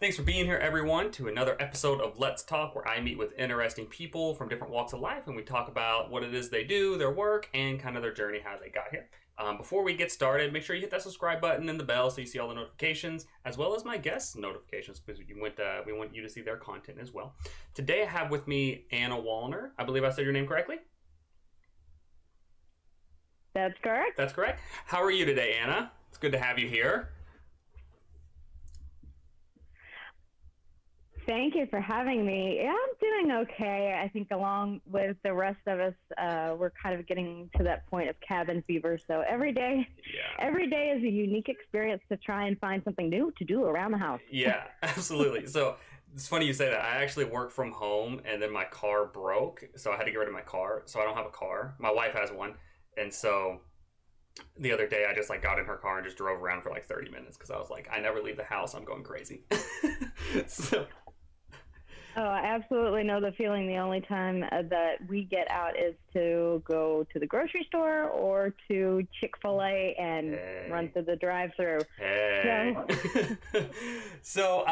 Thanks for being here, everyone, to another episode of Let's Talk, where I meet with interesting people from different walks of life and we talk about what it is they do, their work, and kind of their journey, how they got here. Before we get started, make sure you hit that subscribe button and the bell so you see all the notifications, as well as my guests' notifications, because we want you to see their content as well. Today I have with me Anna Walner. I believe I said your name correctly? That's correct. That's correct. How are you today, Anna? It's good to have you here. Thank you for having me. Yeah, I'm doing okay. I think along with the rest of us, we're kind of getting to that point of cabin fever. So every day is a unique experience to try and find something new to do around the house. Yeah, absolutely. So it's funny you say that. I actually work from home, and then my car broke, so I had to get rid of my car. So I don't have a car. My wife has one, and so the other day I just got in her car and just drove around for 30 minutes because I was like, I never leave the house. I'm going crazy. So. Oh, I absolutely know the feeling. The only time that we get out is to go to the grocery store or to Chick-fil-A and run through the drive-thru. Hey. So,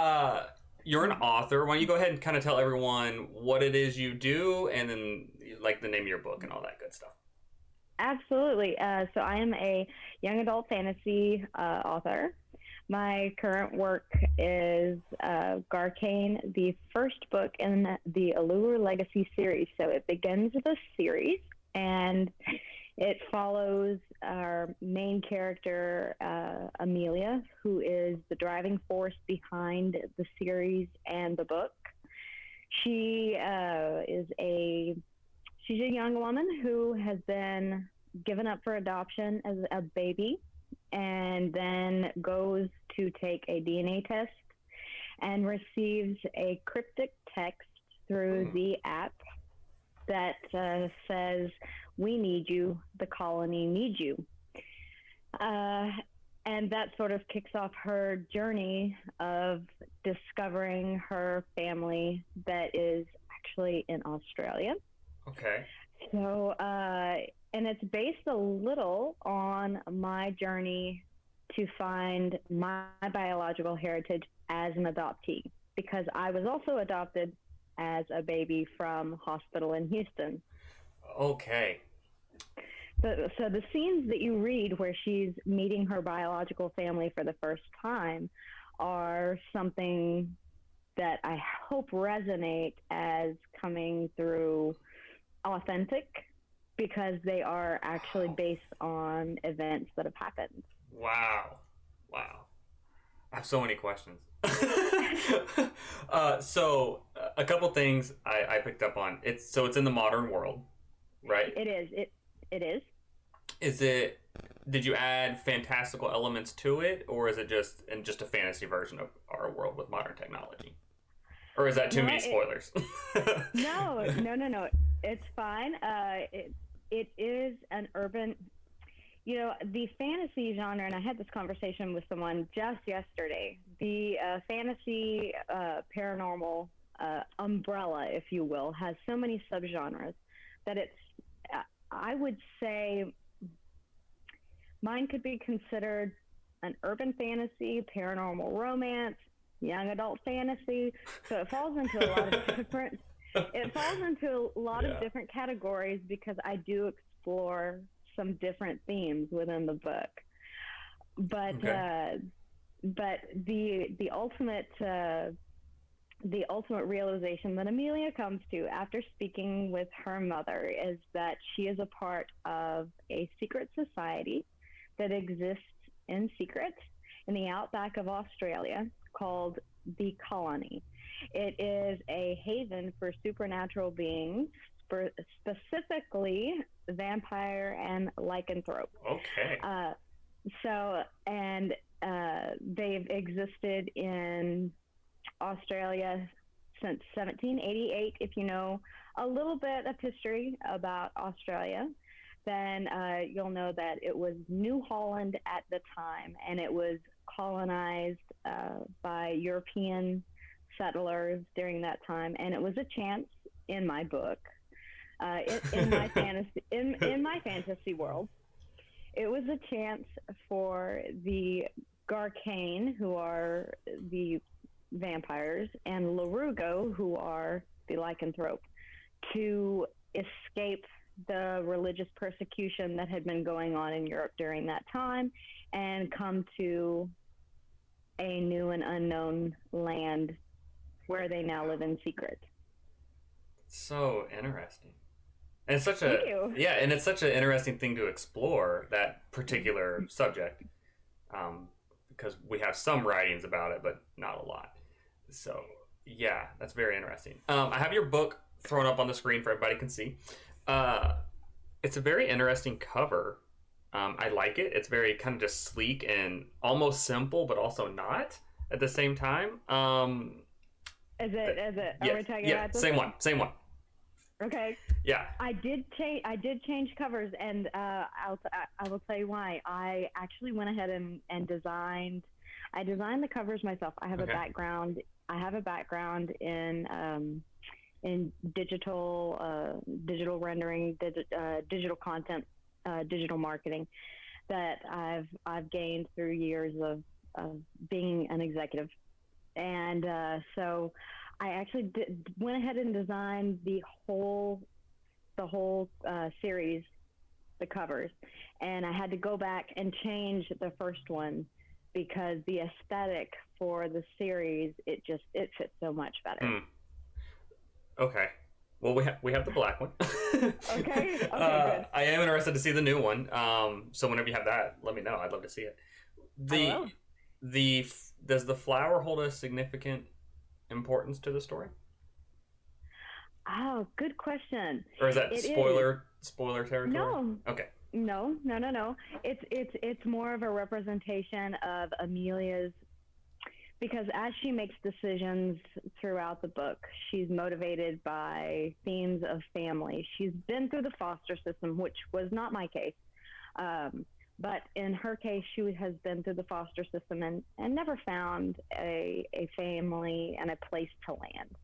you're an author. Why don't you go ahead and kind of tell everyone what it is you do and then the name of your book and all that good stuff. Absolutely. So I am a young adult fantasy author. My current work is Garcane, the first book in the Allure Legacy series. So it begins the series, and it follows our main character, Amelia, who is the driving force behind the series and the book. She's a young woman who has been given up for adoption as a baby, and then goes to take a DNA test and receives a cryptic text through the app that says, "We need you, the colony needs you." And that sort of kicks off her journey of discovering her family that is actually in Australia. Okay. So, and it's based a little on my journey to find my biological heritage as an adoptee, because I was also adopted as a baby from hospital in Houston. Okay. So the scenes that you read where she's meeting her biological family for the first time are something that I hope resonate as coming through authentic, because they are actually based on events that have happened. Wow. I have so many questions. So a couple things I picked up on. It's in the modern world, right? It is. It is. Did you add fantastical elements to it, or is it just a fantasy version of our world with modern technology? Or is that too many spoilers? No. It's fine. It is an urban, the fantasy genre, and I had this conversation with someone just yesterday. The fantasy paranormal umbrella, if you will, has so many subgenres that I would say mine could be considered an urban fantasy, paranormal romance, young adult fantasy. So it falls into a lot of different. It falls into a lot of different categories because I do explore some different themes within the book. But the ultimate realization that Amelia comes to after speaking with her mother is that she is a part of a secret society that exists in secret in the outback of Australia called the Colony. It is a haven for supernatural beings, specifically vampire and lycanthrope. Okay. They've existed in Australia since 1788. If you know a little bit of history about Australia, then you'll know that it was New Holland at the time, and it was colonized by European settlers during that time. And it was a chance in my book, in my fantasy world, it was a chance for the Garcane, who are the vampires, and Larugo, who are the lycanthrope, to escape the religious persecution that had been going on in Europe during that time and come to a new and unknown land where they now live in secret. So interesting. And it's such Thank you. yeah, and it's such an interesting thing to explore, that particular subject, because we have some writings about it, but not a lot. So yeah, that's very interesting. I have your book thrown up on the screen for everybody can see. It's a very interesting cover. I like it. It's very kind of just sleek and almost simple, but also not at the same time. Is it? Yeah, Are we talking yeah, about this? same one. Okay. Yeah. I did change covers, and I will tell you why. I actually went ahead and designed. I designed the covers myself. I have a background. I have a background in digital rendering, digital content, digital marketing that I've gained through years of being an executive. And so I actually went ahead and designed the whole series, the covers, and I had to go back and change the first one because the aesthetic for the series, it fits so much better. Okay. Well, we have the black one. Okay. Good. I am interested to see the new one. So whenever you have that, let me know. I'd love to see it. Does the flower hold a significant importance to the story? Oh, good question. Or is that spoiler territory? No. Okay. No. It's more of a representation of Amelia's, because as she makes decisions throughout the book, she's motivated by themes of family. She's been through the foster system, which was not my case. But in her case, she has been through the foster system and never found a family and a place to land.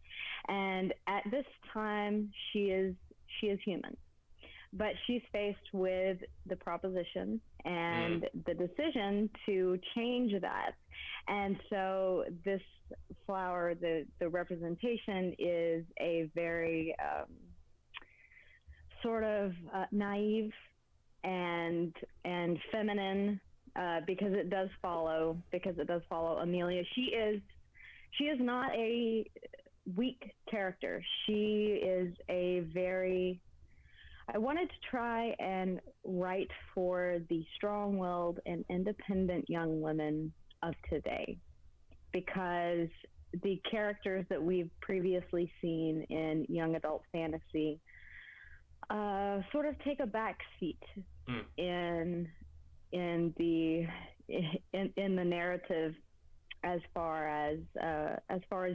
And at this time, she is human. But she's faced with the proposition and the decision to change that. And so this flower, the representation is a very sort of naive and feminine, because it does follow Amelia. She is not a weak character. She is a very, I wanted to try and write for the strong-willed and independent young women of today, because the characters that we've previously seen in young adult fantasy sort of take a back seat in the narrative as far as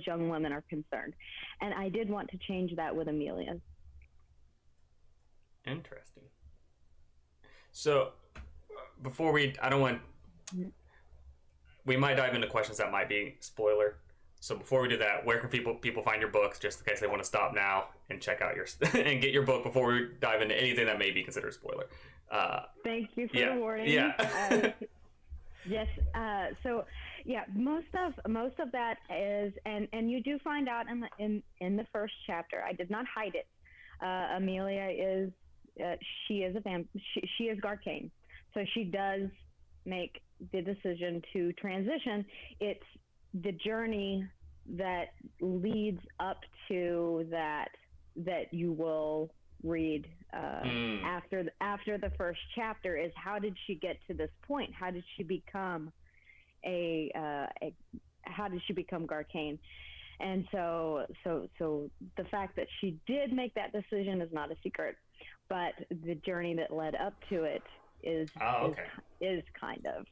young women are concerned, and I did want to change that with Amelia. Interesting. So before we might dive into questions that might be spoiler. So before we do that, where can people find your books, just in case they want to stop now and check out your and get your book before we dive into anything that may be considered a spoiler? Thank you for the warning. Yeah. Yes. So yeah, most of that is, and you do find out in the first chapter. I did not hide it. Amelia is she is she is Garcane, so she does make the decision to transition. It's the journey that leads up to that you will read after the first chapter is, how did she get to this point? How did she become Garcane? And so the fact that she did make that decision is not a secret, but the journey that led up to it is kind of.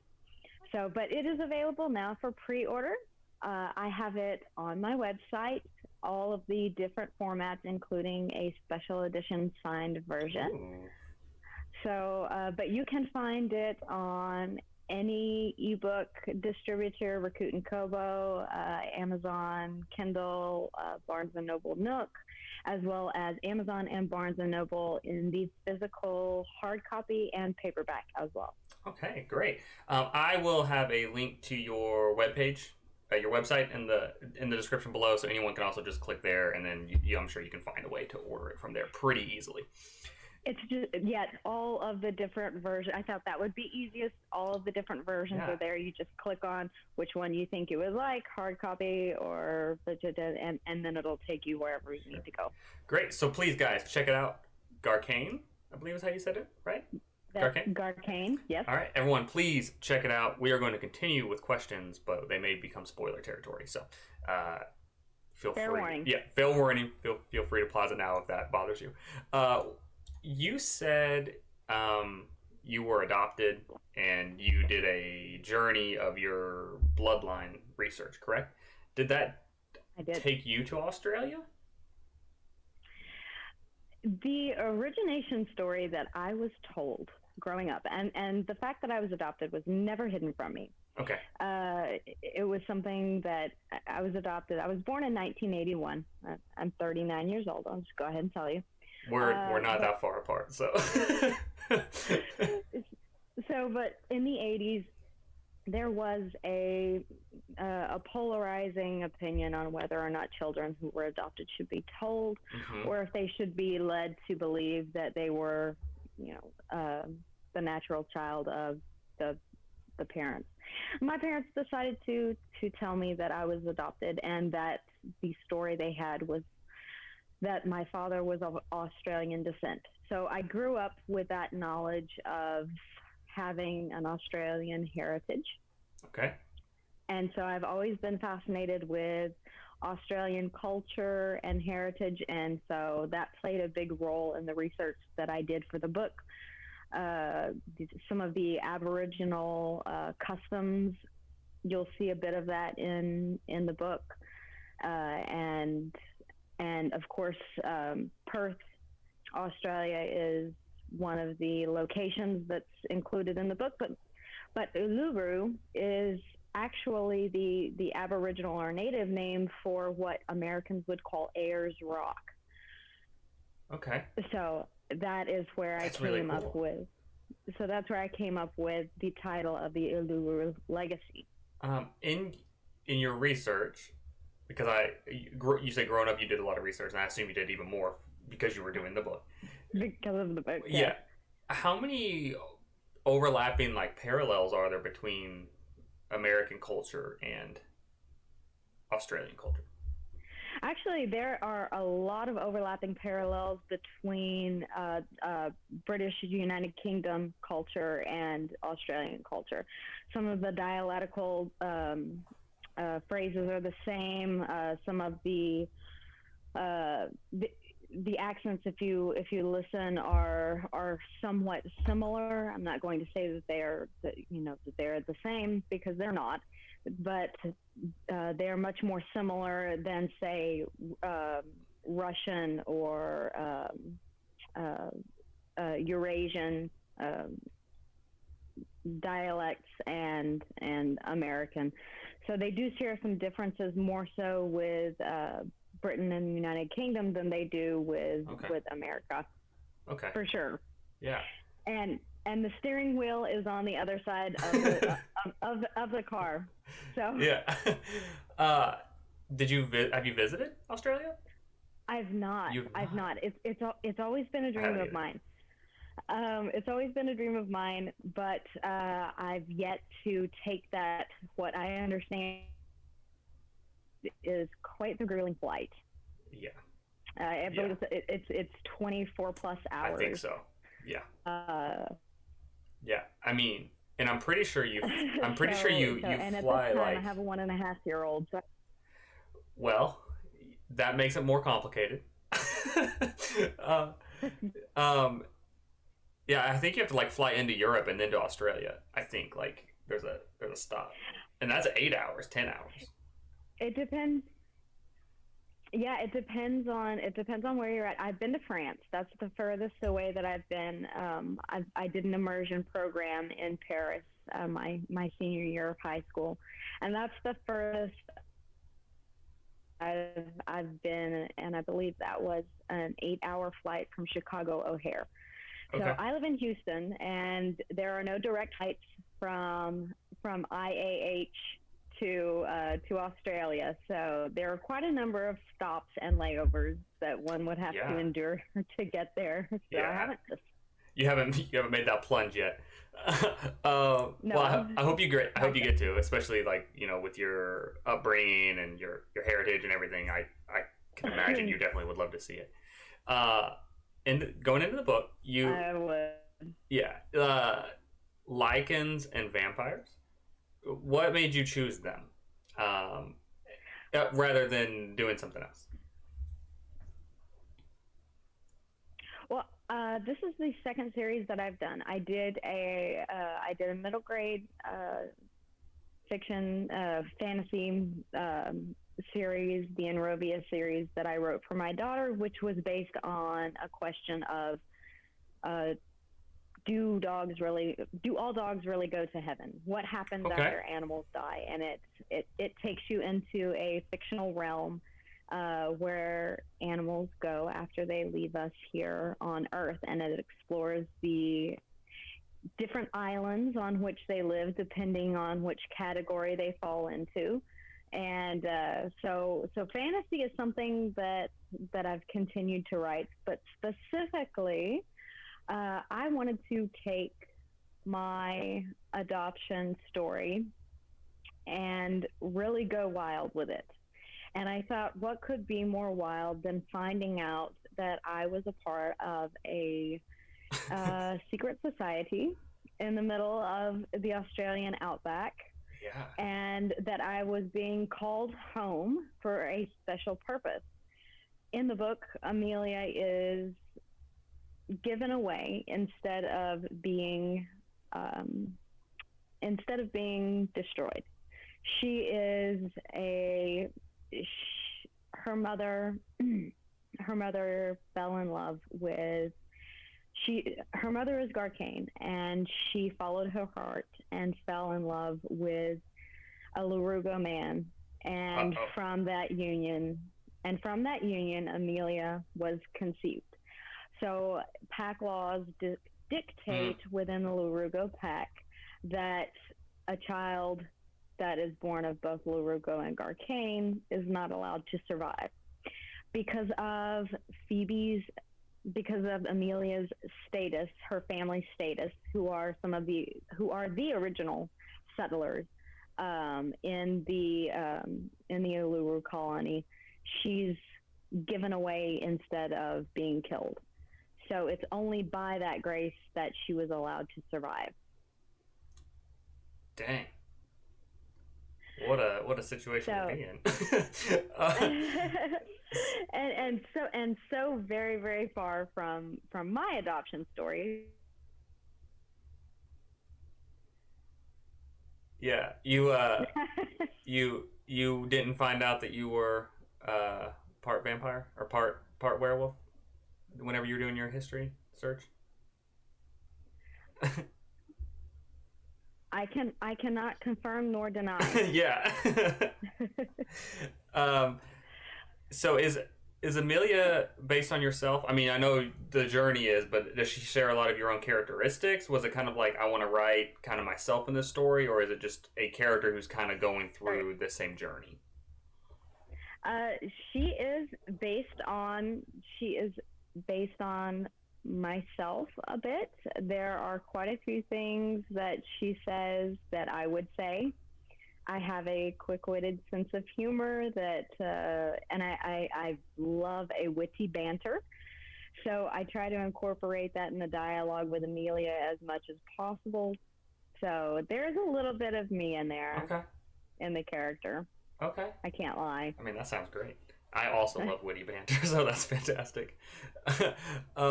So, but it is available now for pre-order. I have it on my website, all of the different formats, including a special edition signed version. Ooh. So, but you can find it on any ebook distributor, Rakuten Kobo, Amazon, Kindle, Barnes & Noble Nook, as well as Amazon and Barnes & Noble in the physical hard copy and paperback as well. Okay, great. I will have a link to your webpage your website in the description below, so anyone can also just click there, and then I'm sure you can find a way to order it from there pretty easily. It's just, yeah, all of the different versions. I thought that would be easiest. All of the different versions are there. You just click on which one you think you would like, hard copy or and then it'll take you wherever you need to go. Great. So please, guys, check it out. Garcane, I believe is how you said it, right? Garcane, yes. All right, everyone, please check it out. We are going to continue with questions, but they may become spoiler territory. So feel free. Warning. Yeah, fair warning. Feel free to pause it now if that bothers you. You said you were adopted and you did a journey of your bloodline research, correct? Did that take you to Australia? The origination story that I was told growing up, and the fact that I was adopted was never hidden from me. Okay. It was something that I was adopted. I was born in 1981. I'm 39 years old. I'll just go ahead and tell you. We're not that far apart, so. But in the 80s, there was a polarizing opinion on whether or not children who were adopted should be told, or if they should be led to believe that they were, the natural child of the parents. My parents decided to tell me that I was adopted, and that the story they had was that my father was of Australian descent. So I grew up with that knowledge of having an Australian heritage. Okay. And so I've always been fascinated with Australian culture and heritage, and so that played a big role in the research that I did for the book. Some of the Aboriginal customs, you'll see a bit of that in the book, and of course, Perth, Australia is one of the locations that's included in the book, but Uluru is actually the Aboriginal or native name for what Americans would call Ayers Rock. Okay. So that is where I came up with. So that's where I came up with the title of the Uluru Legacy. In your research, because you say growing up you did a lot of research, and I assume you did even more because you were doing the book. Because of the book. Yeah. How many overlapping parallels are there between American culture and Australian culture? Actually, there are a lot of overlapping parallels between British United Kingdom culture and Australian culture. Some of the dialectical phrases are the same. Some of the accents, if you listen, are somewhat similar. I'm not going to say that they're the same, because they're not, but they're much more similar than, say, Russian or Eurasian dialects and American. So they do share some differences, more so with Britain and the United Kingdom than they do with America. Okay. For sure. Yeah. And the steering wheel is on the other side of the of the car. So yeah. Have you visited Australia? I've not. I've not. It's always been a dream of mine. It's always been a dream of mine, but I've yet to take that, what I understand is quite the grueling flight. Yeah. I believe it's 24 plus hours. I think so. Yeah. Yeah. I mean, and I'm pretty sure you and fly at this time, I have a 1.5-year-old. So. Well, that makes it more complicated. Yeah, I think you have to fly into Europe and then to Australia. I think there's a stop, and that's 8 hours, 10 hours. It depends. Yeah, it depends on where you're at. I've been to France. That's the furthest away that I've been. I did an immersion program in Paris my senior year of high school, and that's the furthest I've been. And I believe that was an 8-hour flight from Chicago O'Hare. Okay. So I live in Houston, and there are no direct flights from IAH to Australia, so there are quite a number of stops and layovers that one would have to endure to get there. So I haven't just... You haven't made that plunge yet. No. Well, I hope you get to, especially like, you know, with your upbringing and your heritage and everything. I can imagine you definitely would love to see it. And going into the book, I would. Yeah, lichens and vampires. What made you choose them, rather than doing something else? Well, this is the second series that I've done. I did a middle grade fiction fantasy series, the Enrovia series that I wrote for my daughter, which was based on a question of do all dogs really go to heaven? What happens after animals die? And it takes you into a fictional realm where animals go after they leave us here on Earth, and it explores the different islands on which they live depending on which category they fall into. And so fantasy is something that I've continued to write, but specifically I wanted to take my adoption story and really go wild with it. And I thought, what could be more wild than finding out that I was a part of a secret society in the middle of the Australian outback, and that I was being called home for a special purpose. In the book, Amelia is given away instead of being destroyed. Her mother fell in love with her mother is Garcane, and she followed her heart and fell in love with a Larugo man, and from that union Amelia was conceived. So pack laws dictate within the Larugo pack that a child that is born of both Larugo and Garcane is not allowed to survive because of Amelia's status, her family status, who are the original settlers in the Uluru colony. She's given away instead of being killed. So it's only by that grace that she was allowed to survive. Dang. What a situation to be in. and so very, very far from my adoption story. Yeah, you didn't find out that you were part vampire or part werewolf whenever you were doing your history search? I cannot confirm nor deny. Yeah. So is Amelia based on yourself? I mean, I know the journey is, but does she share a lot of your own characteristics? Was it kind of like, I want to write kind of myself in this story, or is it just a character who's kind of going through the same journey? She is based on myself a bit. There are quite a few things that she says that I would say. I have a quick-witted sense of humor and I love a witty banter. So I try to incorporate that in the dialogue with Amelia as much as possible. So there's a little bit of me in there in the character. Okay. I can't lie. I mean, that sounds great. I also love witty banter, so that's fantastic. So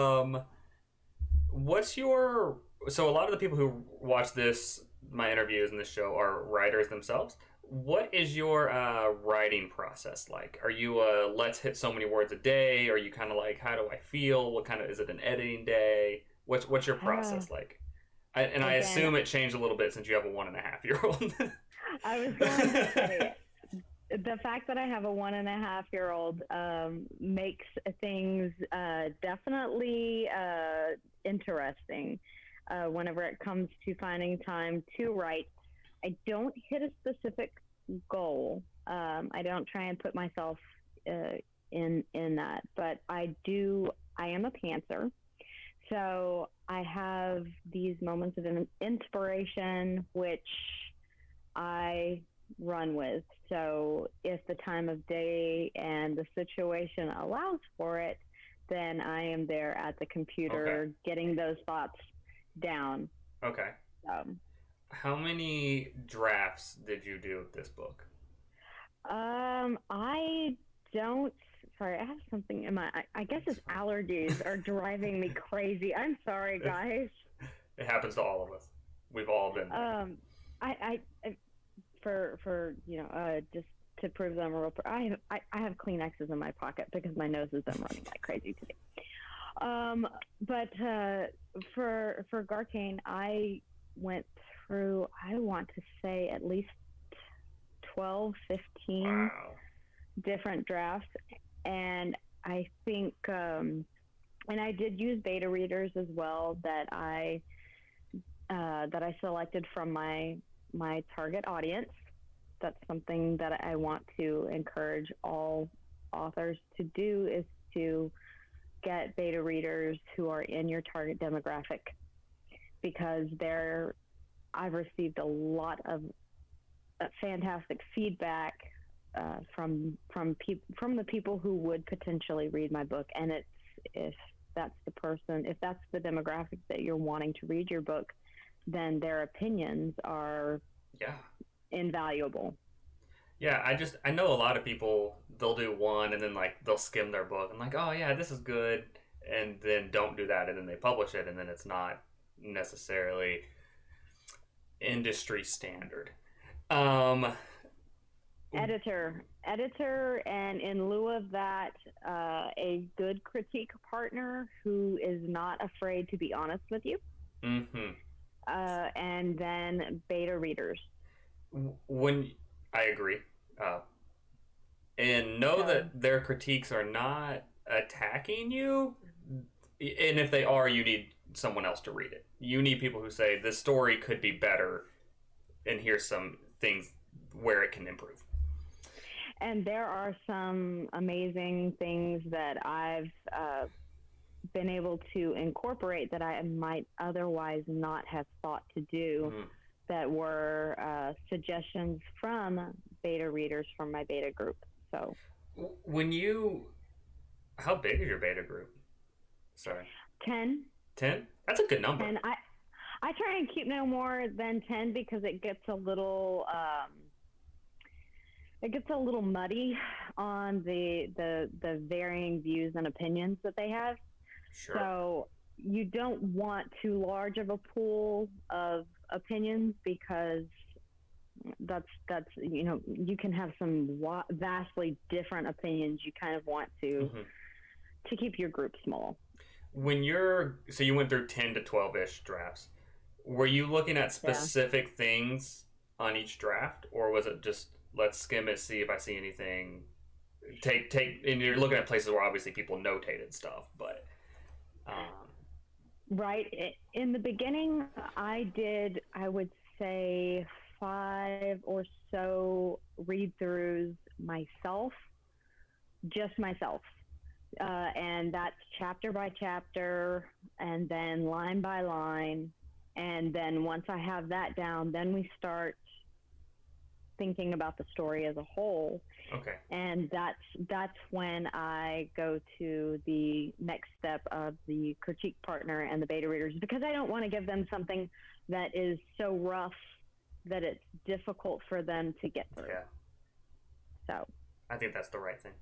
a lot of the people who watch my interviews and this show are writers themselves. What is your writing process like? Are you let's hit so many words a day? Are you kind of like, how do I feel? What kind of, is it an editing day? What's your process like? I assume it changed a little bit since you have a 1.5-year-old. I was going to say, the fact that I have a 1.5-year-old makes things definitely interesting whenever it comes to finding time to write. I don't hit a specific goal. I don't try and put myself in that, but I am a pantser. So I have these moments of inspiration, which I run with. So if the time of day and the situation allows for it, then I am there at the computer getting those thoughts down. Okay. How many drafts did you do of this book? I don't. Sorry, I have something in my. I guess it's allergies are driving me crazy. I'm sorry, guys. It happens to all of us. We've all been there. I for just to prove that I'm a real. I have Kleenexes in my pocket because my nose has been running like crazy today. But for Garcane, I went through. I want to say at least 12, 15 different drafts, and I think, and I did use beta readers as well that I selected from my target audience. That's something that I want to encourage all authors to do, is to get beta readers who are in your target demographic, because I've received a lot of fantastic feedback from the people who would potentially read my book. And if that's the demographic that you're wanting to read your book, then their opinions are invaluable. Yeah, I know a lot of people, they'll do one and then like they'll skim their book and like, oh yeah, this is good, and then don't do that, and then they publish it and then it's not necessarily industry standard. Editor, and in lieu of that, a good critique partner who is not afraid to be honest with you. Mm-hmm. And then beta readers. When I agree, and know that their critiques are not attacking you, and if they are, you need someone else to read it. You need people who say this story could be better, and here's some things where it can improve. And there are some amazing things that I've been able to incorporate that I might otherwise not have thought to do, that were suggestions from beta readers from my beta group. So, how big is your beta group? Sorry. 10. 10? That's a good number. 10. I try and keep no more than 10 because it gets a little muddy on the varying views and opinions that they have. Sure. So you don't want too large of a pool of opinions, because that's you can have some vastly different opinions. You kind of want to keep your group small. So you went through 10 to 12-ish drafts. Were you looking at specific things on each draft, or was it just let's skim it, see if I see anything? And you're looking at places where obviously people notated stuff, but right. In the beginning, I would say 5 or so read-throughs myself, and that's chapter by chapter, and then line by line, and then once I have that down, then we start thinking about the story as a whole. Okay. And that's when I go to the next step of the critique partner and the beta readers, because I don't want to give them something that is so rough that it's difficult for them to get through. Yeah. So I think that's the right thing.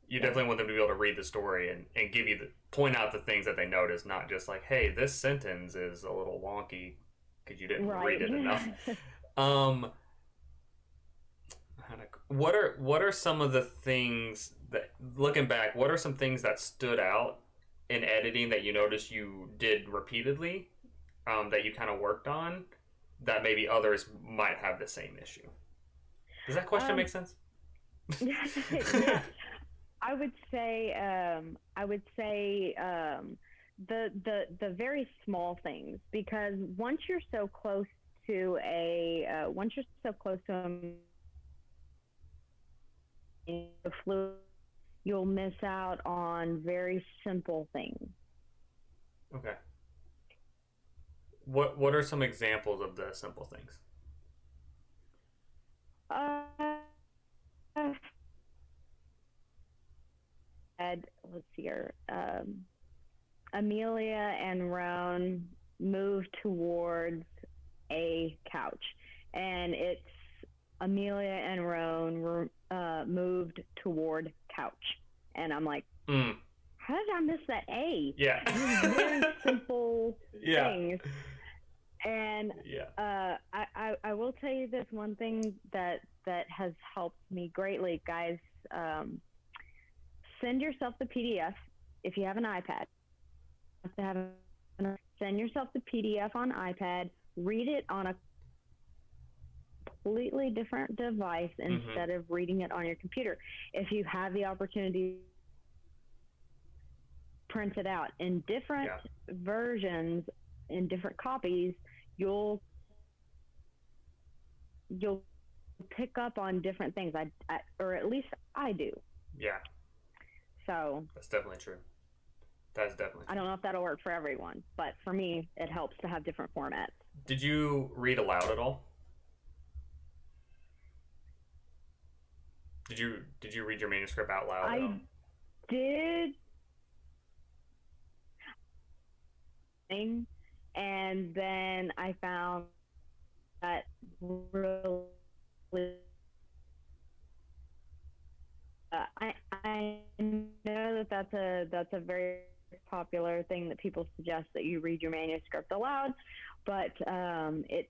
You definitely want them to be able to read the story and give you point out the things that they notice, not just like, hey, this sentence is a little wonky because you didn't read it enough. What are some of the things that, looking back, what are some things that stood out in editing that you noticed you did repeatedly, that you kind of worked on, that maybe others might have the same issue? Does that question make sense? Yeah. I would say the very small things, because once you're so close to a fluid, you'll miss out on very simple things. Okay. What are some examples of the simple things? Let's see here. Amelia and Roan move towards a couch, and it's Amelia and Roan moved toward couch, and I'm like, how did I miss that A? Yeah. Very simple things. And yeah. I will tell you this one thing that has helped me greatly, guys. Send yourself the PDF if you have an iPad. Send yourself the PDF on iPad. Read it on a completely different device instead of reading it on your computer. If you have the opportunity, print it out in different versions, in different copies. You'll pick up on different things. Or at least I do. Yeah. So that's definitely true. That's definitely true. I don't know if that'll work for everyone, but for me, it helps to have different formats. Did you read aloud at all? Did you read your manuscript out loud? I did, and then I found that really I know that's a very popular thing that people suggest, that you read your manuscript aloud, but it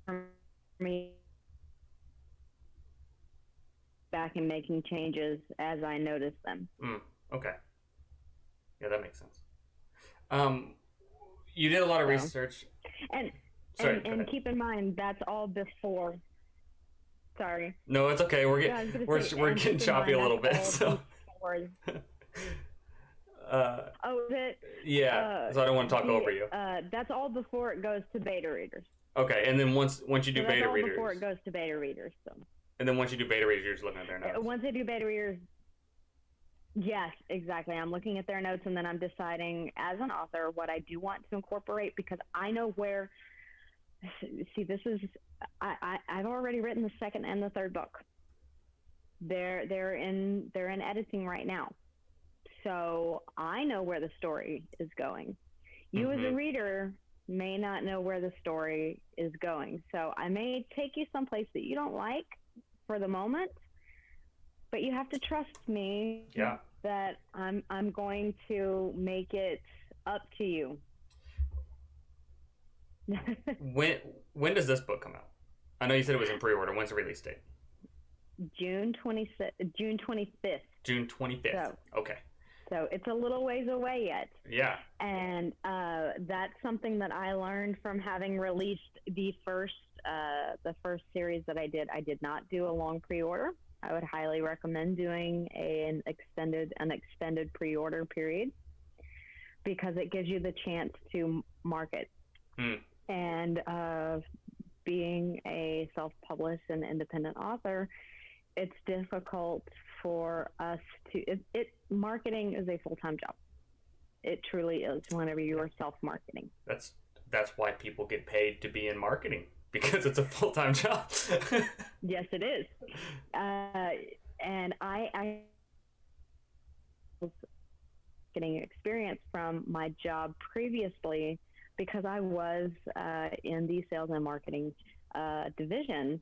for me back and making changes as I noticed them. Okay. Yeah, that makes sense. You did a lot of research. And keep in mind, that's all before. Sorry. No, it's okay. We're getting choppy a little bit. So. Is it? Yeah. So I don't want to talk over you. That's all before it goes to beta readers. Okay, and then once you do beta readers. Before it goes to beta readers. So. And then once you do beta readers, you're just looking at their notes. Once I do beta readers. Yes, exactly. I'm looking at their notes, and then I'm deciding as an author what I do want to incorporate, because I know where. See, this is I've already written the second and the third book. They're in editing right now, so I know where the story is going. You as a reader may not know where the story is going, so I may take you someplace that you don't like for the moment, but you have to trust me that I'm going to make it up to you. When does this book come out? I know you said it was in pre-order. When's the release date? June 25th. June 25th. So, okay. So it's a little ways away yet. Yeah. And that's something that I learned from having released the first series that I did. I did not do a long pre-order. I would highly recommend doing an extended pre-order period, because it gives you the chance to market. And being a self-published and independent author, it's difficult for us to. Marketing is a full-time job. It truly is. Whenever you are self-marketing, that's why people get paid to be in marketing, because it's a full-time job. Yes, it is. And I was getting experience from my job previously, because I was in the sales and marketing division,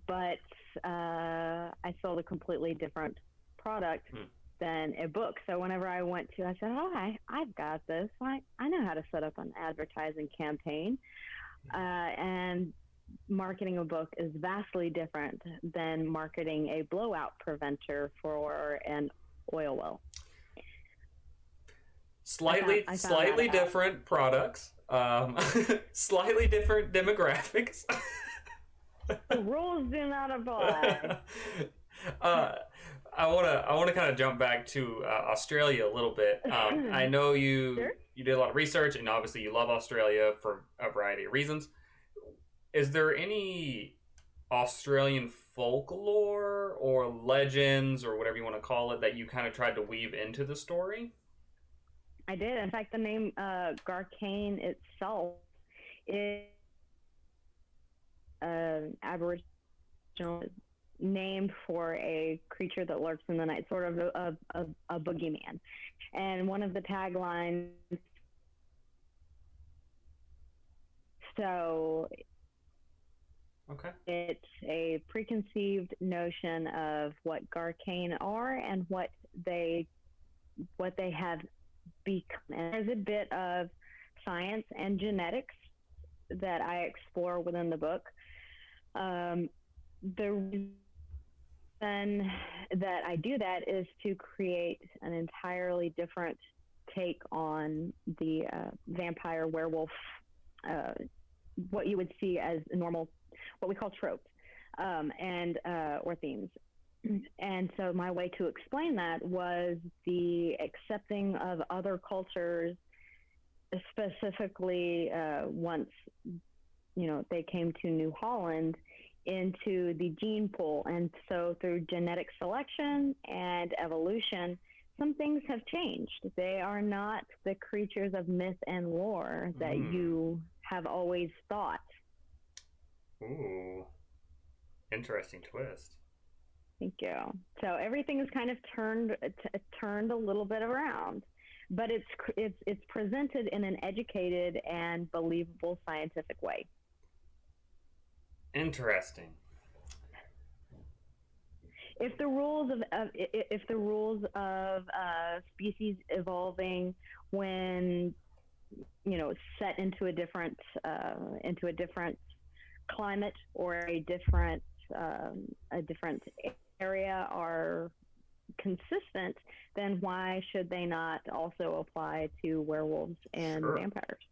but I sold a completely different product than a book. So whenever I said, I've got this. I know how to set up an advertising campaign. And marketing a book is vastly different than marketing a blowout preventer for an oil well. Slightly different products, slightly different demographics. The rules do not apply. I want to kind of jump back to Australia a little bit. I know you did a lot of research, and obviously you love Australia for a variety of reasons. Is there any Australian folklore or legends or whatever you want to call it that you kind of tried to weave into the story? I did. In fact, the name Garcane itself is an Aboriginal name for a creature that lurks in the night, sort of a boogeyman. And one of the taglines, so Okay. it's a preconceived notion of what Garcane are and what they have become. And there's a bit of science and genetics that I explore within the book. The reason that I do that is to create an entirely different take on the vampire werewolf, what you would see as normal, what we call tropes, and or themes. And so my way to explain that was the accepting of other cultures, specifically once they came to New Holland, into the gene pool. And so through genetic selection and evolution, some things have changed. They are not the creatures of myth and lore that you have always thought. Ooh, interesting twist. Thank you. So everything is kind of turned a little bit around, but it's presented in an educated and believable scientific way. Interesting. If the rules of species evolving when set into a different climate or a different area are consistent, then why should they not also apply to werewolves and vampires?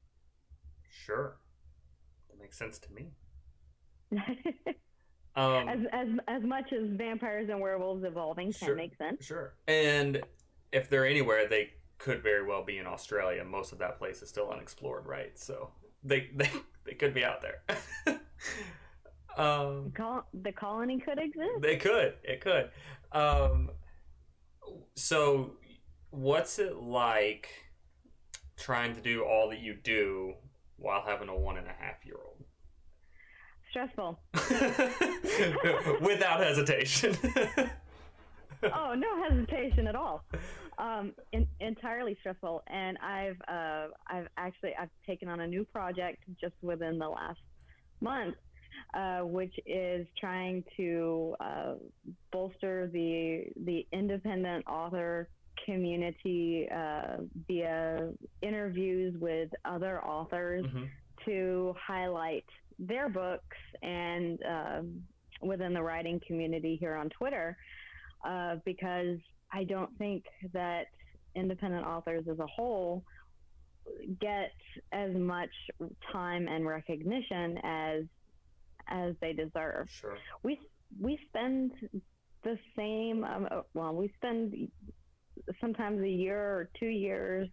Sure, that makes sense to me. As much as vampires and werewolves evolving can make sense. Sure. And if they're anywhere, they could very well be in Australia. Most of that place is still unexplored, right? So they could be out there. The colony could exist. They could. It could. So what's it like trying to do all that you do while having a 1.5-year-old? Stressful. Without hesitation. Oh, no hesitation at all. Entirely stressful. And I've taken on a new project just within the last month, which is trying to bolster the independent author community via interviews with other authors to highlight their books and within the writing community here on Twitter, because I don't think that independent authors as a whole get as much time and recognition as they deserve. Sure. We spend the same we spend sometimes a year or 2 years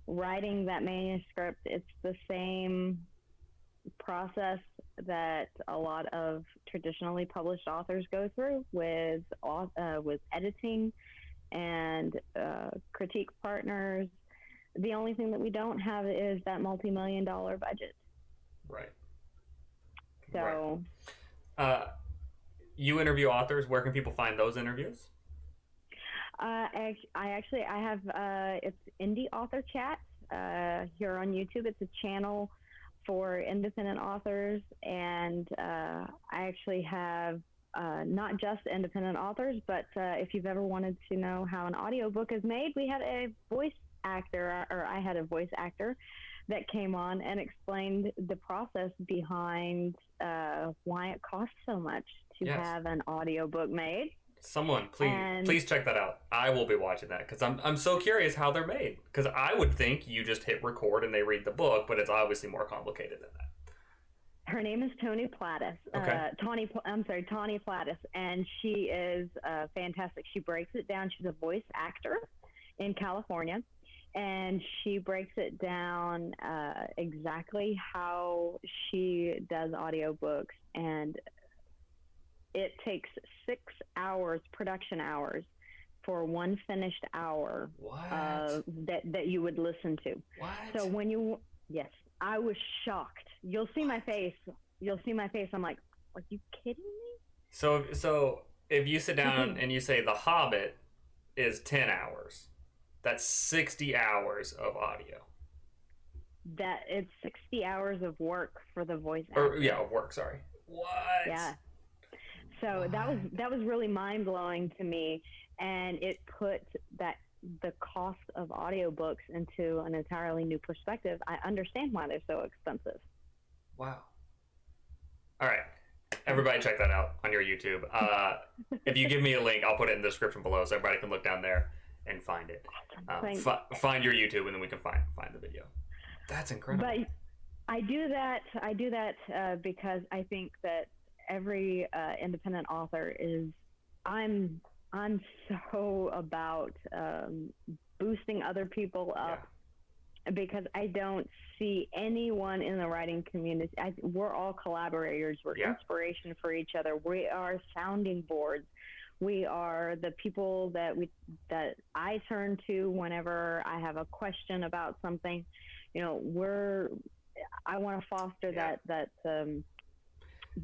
writing that manuscript. It's the same process that a lot of traditionally published authors go through with editing and critique partners. The only thing that we don't have is that multi-million-dollar budget. Right. So, you interview authors. Where can people find those interviews? I have it's Indie Author Chat here on YouTube. It's a channel for independent authors, and I actually have not just independent authors, but if you've ever wanted to know how an audiobook is made, we had a voice actor, or I had a voice actor that came on and explained the process behind why it costs so much to have an audiobook made. Someone, please check that out. I will be watching that because I'm so curious how they're made. Because I would think you just hit record and they read the book, but it's obviously more complicated than that. Her name is Tony Plattis. Okay. Tawny Plattis, and she is fantastic. She breaks it down. She's a voice actor in California, and she breaks it down exactly how she does audiobooks, and it takes 6 hours, production hours, for one finished hour that you would listen to. What? So yes, I was shocked. You'll see my face. I'm like, are you kidding me? So if you sit down and you say The Hobbit is 10 hours, that's 60 hours of audio. That it's 60 hours of work for the voice actor. Or yeah, of work. Sorry. What? Yeah. So that was really mind blowing to me, and it put the cost of audiobooks into an entirely new perspective. I understand why they're so expensive. Wow. All right. Everybody check that out on your YouTube. If you give me a link, I'll put it in the description below so everybody can look down there and find it. Find your YouTube, and then we can find the video. That's incredible. But I do that because I think that every independent author I'm so about boosting other people up, because I don't see anyone in the writing community. We're all collaborators. We're inspiration for each other. We are sounding boards. We are the people that I turn to whenever I have a question about something. You know, I want to foster that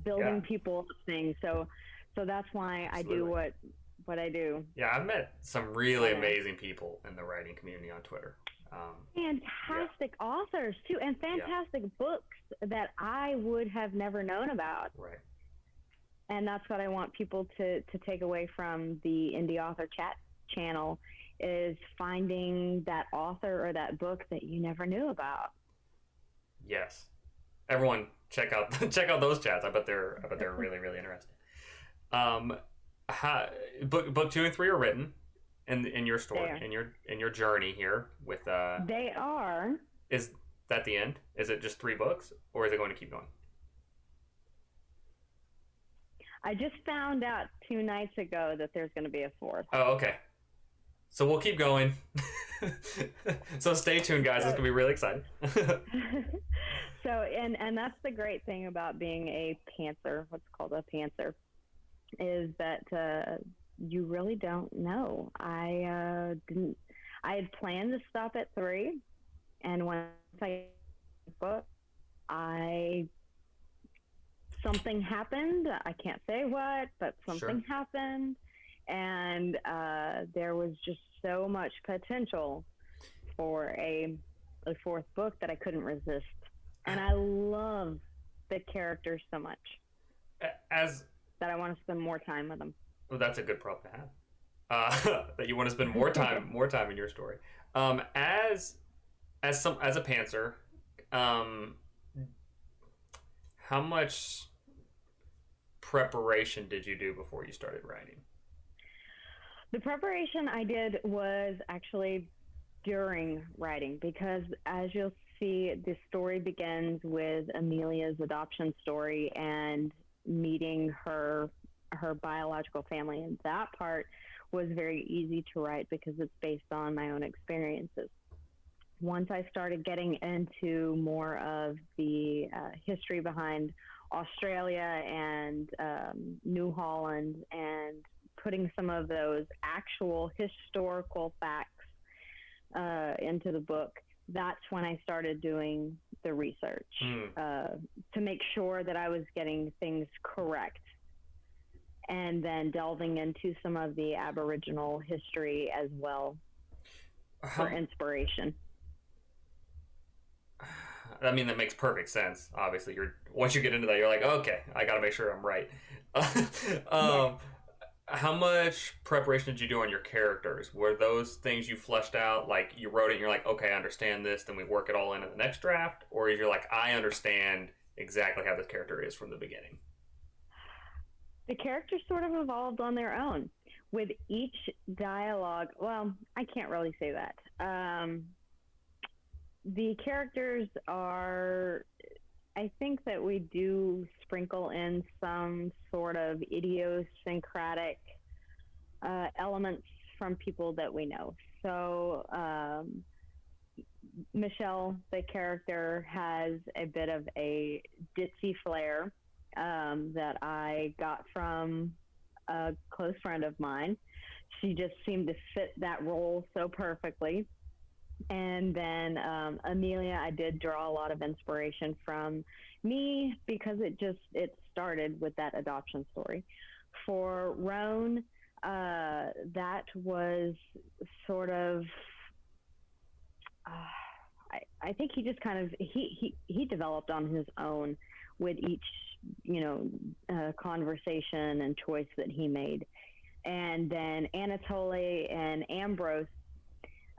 building people up thing. So that's why Absolutely. I do what I do. Yeah, I've met some really amazing people in the writing community on Twitter. Fantastic authors too, and fantastic books that I would have never known about. Right. And that's what I want people to take away from the Indie Author Chat channel, is finding that author or that book that you never knew about. Yes. Everyone check out those chats. I bet they're really, really interesting. Book 2 and 3 are written in your story, in your journey here with They are. Is that the end? Is it just 3 books, or is it going to keep going? I just found out 2 nights ago that there's going to be a 4th. Oh, okay. So we'll keep going. So stay tuned, guys. It's going to be really exciting. So, and that's the great thing about being a pantser, what's called a pantser, is that you really don't know. I had planned to stop at 3, and once I book, something happened. I can't say what, but something happened, and there was just so much potential for a 4th book that I couldn't resist. And I love the characters so much that I want to spend more time with them. Well, that's a good problem to have. That you want to spend more time in your story. As a pantser, how much preparation did you do before you started writing? The preparation I did was actually during writing, because as you'll see, the story begins with Amelia's adoption story and meeting her biological family, and that part was very easy to write because it's based on my own experiences. Once I started getting into more of the history behind Australia and New Holland, and putting some of those actual historical facts into the book, that's when I started doing the research to make sure that I was getting things correct, and then delving into some of the Aboriginal history as well for inspiration. I mean, that makes perfect sense. Obviously, once you get into that, you're like, okay, I got to make sure I'm right. How much preparation did you do on your characters? Were those things you fleshed out, like you wrote it and you're like, okay, I understand this, then we work it all into the next draft? Or is you're like, I understand exactly how this character is from the beginning? The characters sort of evolved on their own. With each dialogue, well, I can't really say that. The characters are, I think that we do sprinkle in some sort of idiosyncratic elements from people that we know. So Michelle, the character, has a bit of a ditzy flair. that I got from a close friend of mine. She just seemed to fit that role so perfectly. And then Amelia, I did draw a lot of inspiration from me because it started with that adoption story. For Roan, that was sort of I think he just kind of he developed on his own with each conversation and choice that he made. And then Anatole and Ambrose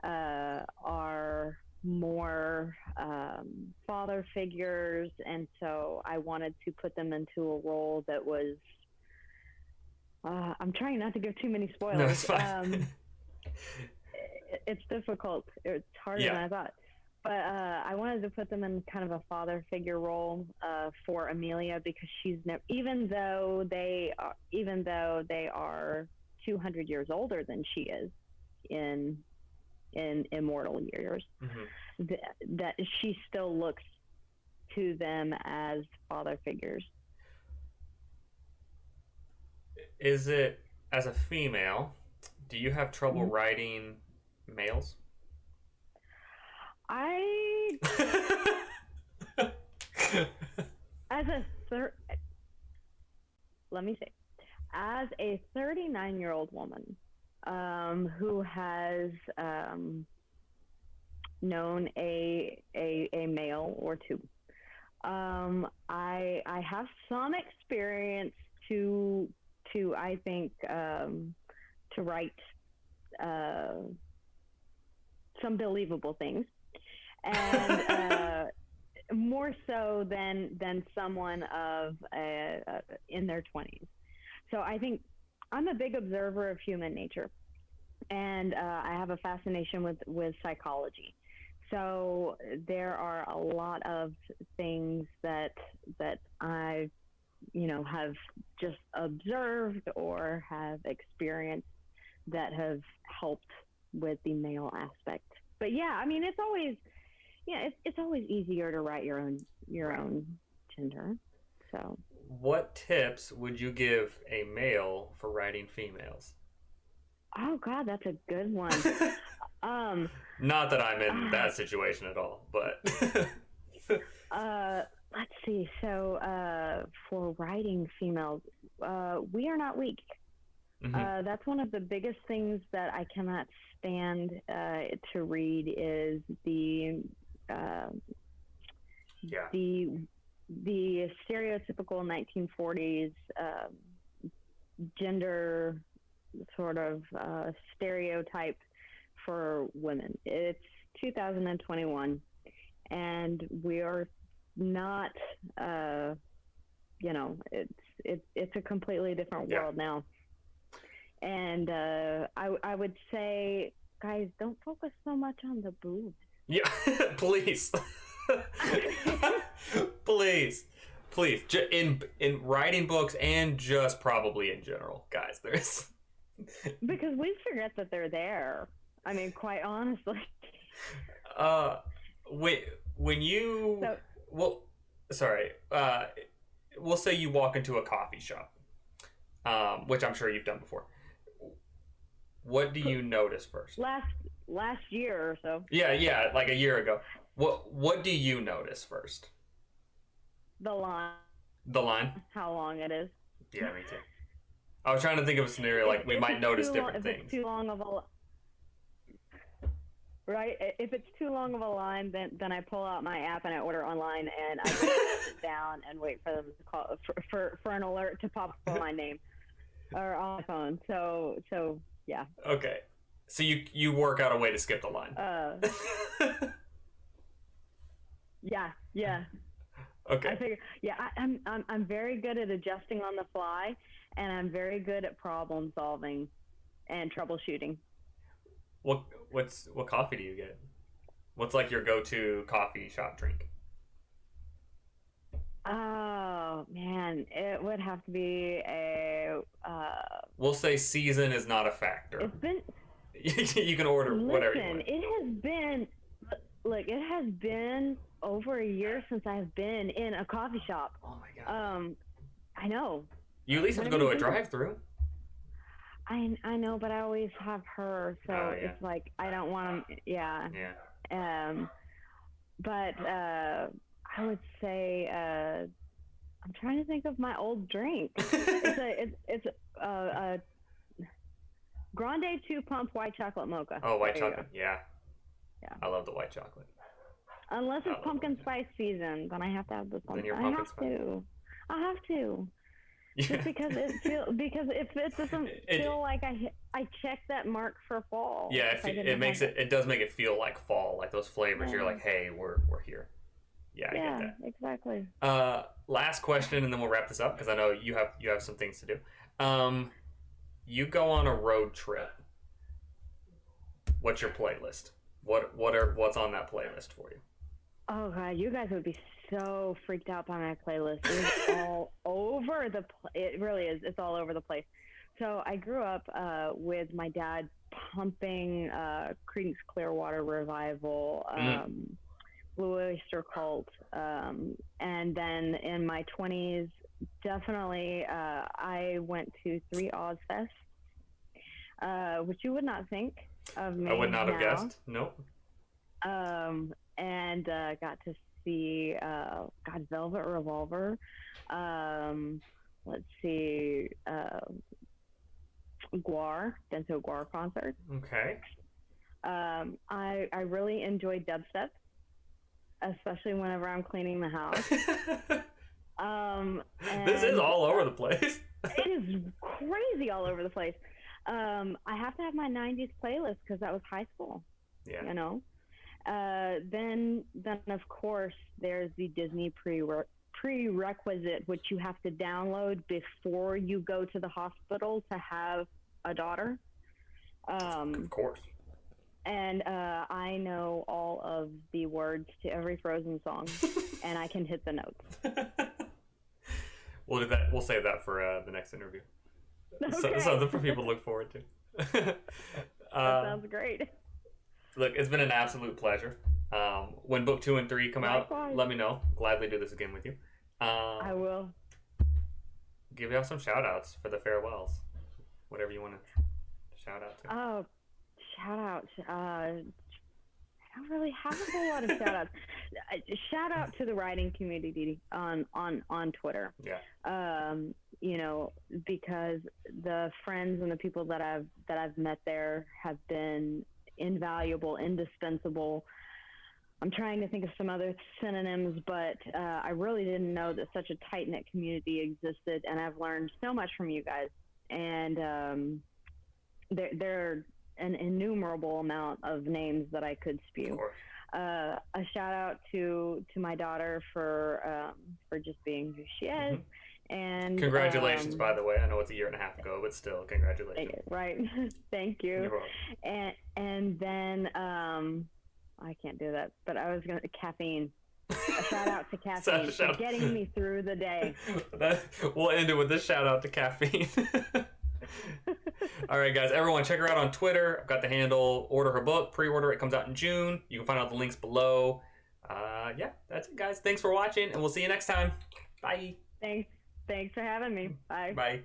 are more father figures, and so I wanted to put them into a role that was I'm trying not to give too many spoilers. No, it's fine. It's difficult. It's harder than I thought. But I wanted to put them in kind of a father figure role for Amelia, because she's even though they are 200 years older than she is in immortal years, that she still looks to them as father figures. Is it, as a female, do you have trouble writing males? As a 39-year-old woman who has known a male or two, I have some experience to I think to write some believable things, and more so than someone of in their 20s. So I think I'm a big observer of human nature, and I have a fascination with psychology. So there are a lot of things that I have just observed or have experienced that have helped with the male aspect. But yeah, I mean, it's always easier to write your own gender. So what tips would you give a male for writing females? Oh God, that's a good one. Not that I'm in that situation at all, but let's see. So for writing females, we are not weak. That's one of the biggest things that I cannot stand to read is the stereotypical 1940s gender sort of stereotype for women. It's 2021, and we are not. It's a completely different world now. And I would say, guys, don't focus so much on the boobs. Yeah, please. please in writing books and just probably in general, guys, there's because we forget that they're there. I mean, quite honestly. When you we'll say you walk into a coffee shop, which I'm sure you've done before. What do you notice first? Last year or so. Yeah, like a year ago. What do you notice first? The line. The line? How long it is. Yeah, me too. I was trying to think of a scenario like we might notice different things. If it's too long of a right, if it's too long of a line, then I pull out my app and I order online, and I sit down and wait for them to call for an alert to pop up on my name or on my phone. So yeah. Okay. So you work out a way to skip the line. Yeah. Okay. I figure. Yeah, I'm very good at adjusting on the fly, and I'm very good at problem solving and troubleshooting. What coffee do you get? What's like your go-to coffee shop drink? Oh man, it would have to be a. We'll say season is not a factor. It's been. You can order whatever you want. It has been over a year since I've been in a coffee shop. Oh my God. I know. You at least have to go to a drive-through. I know, but I always have her, so it's like I don't want them. Yeah. Yeah. But I would say I'm trying to think of my old drink. It's a Grande 2-pump white chocolate mocha. Oh, white chocolate. Yeah. Yeah. I love the white chocolate. Unless it's pumpkin spice season, then I have to have the pumpkin. I have to. Yeah. Just because if it doesn't feel like I checked that mark for fall. Yeah, it does make it feel like fall, like those flavors. You're like, hey, we're here. Yeah, I get that. Exactly. Last question, and then we'll wrap this up because I know you have some things to do. You go on a road trip. What's your playlist? What's on that playlist for you? Oh God, you guys would be so freaked out by my playlist. It's all over the it really is. It's all over the place. So I grew up with my dad pumping Creedence Clearwater Revival, Blue Oyster Cult, and then in my 20s, definitely I went to 3 Ozfests, which you would not think of me. I would not have guessed. Nope. And got to see Velvet Revolver. Let's see, Guar, Denso Guar concert. Okay. I really enjoy dubstep, especially whenever I'm cleaning the house. This is all over the place. It is crazy all over the place. I have to have my 90s playlist because that was high school. Yeah. You know? Then of course there's the Disney prerequisite, which you have to download before you go to the hospital to have a daughter. Of course. And I know all of the words to every Frozen song, and I can hit the notes. We'll save that for the next interview. Okay. Something for people to look forward to. That sounds great. Look, it's been an absolute pleasure. When book 2 and 3 come out, let me know. Gladly do this again with you. I will. Give y'all some shout outs for the farewells. Whatever you want to shout out to. Oh, shout out. I don't really have a whole lot of shout outs. Shout out to the writing community on Twitter. Yeah. You know, because the friends and the people that I've met there have been invaluable, indispensable. I'm trying to think of some other synonyms, but I really didn't know that such a tight-knit community existed, and I've learned so much from you guys. And there are an innumerable amount of names that I could spew. A shout out to my daughter for just being who she is. Mm-hmm. And congratulations, by the way. I know it's a year and a half ago, but still, congratulations. Right. Thank you. You're welcome. And then I can't do that, but I was going to caffeine. A shout out to caffeine for getting me through the day. We'll end it with this shout out to caffeine. All right, guys. Everyone, check her out on Twitter. I've got the handle. Order her book. Pre-order. It comes out in June. You can find out the links below. Yeah, that's it, guys. Thanks for watching, and we'll see you next time. Bye. Thanks for having me. Bye. Bye.